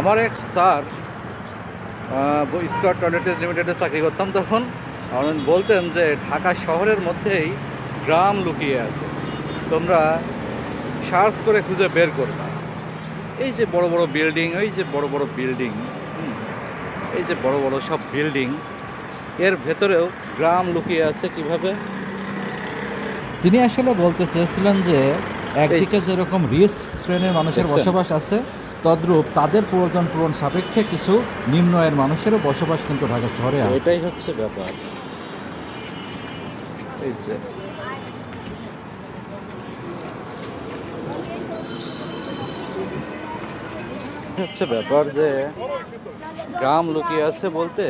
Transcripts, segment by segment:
আমার এক sir Scott টয়লেটেস লিমিটেডে চাকরি করতাম তখন বলতেন যে ঢাকা শহরের মধ্যেই গ্রাম লুকিয়ে আছে, তোমরা সার্চ করে খুঁজে বের করবা। এই যে বড় বড় বিল্ডিং, এই যে বড় বড় বিল্ডিং, এই যে বড় বড় সব বিল্ডিং, এর ভেতরেও গ্রাম লুকিয়ে আছে কিভাবে। তিনি আসলে বলতে চেয়েছিলেন যে একদিকে যেরকম রিচ শ্রেণীর মানুষের দেখছেন? বসবাস আছে, তদ্রূপ তাদের প্রয়োজন পূরণ সাপেক্ষে কিছু নিম্ন আয়ের মানুষেরও বসবাস কিন্তু ঢাকা শহরে আছে। এটাই হচ্ছে ব্যাপার। এই যে হচ্ছে ব্যাপার যে গ্রাম লুকিয়ে আছে বলতে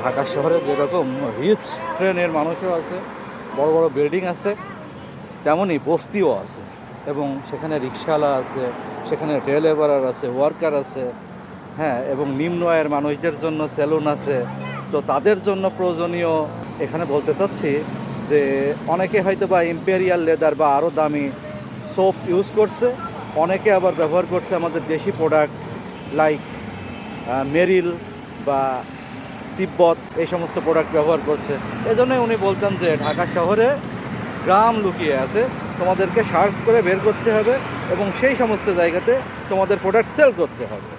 ঢাকা শহরে যেরকম রিচ শ্রেণীর মানুষও আছে, বড় বড় বিল্ডিং আছে, তেমনই বস্তিও আছে, এবং সেখানে রিক্সাওয়ালা আছে, সেখানে ডে লেবারার আছে, ওয়ার্কার আছে, হ্যাঁ, এবং নিম্ন আয়ের মানুষদের জন্য সেলুন আছে। তো তাদের জন্য প্রয়োজনীয়, এখানে বলতে চাচ্ছি যে অনেকে হয়তো বা ইম্পেরিয়াল লেদার বা আরও দামি সোপ ইউজ করছে, অনেকে আবার ব্যবহার করছে আমাদের দেশি প্রোডাক্ট লাইক মেরিল বা তিব্বত, এই সমস্ত প্রোডাক্ট ব্যবহার করছে। এজন্যই উনি বলতেন যে ঢাকা শহরে গ্রাম লুকিয়ে আছে, তোমাদেরকে সার্চ করে বের করতে হবে এবং সেই সমস্ত জায়গাতে তোমাদের প্রোডাক্ট সেল করতে হবে।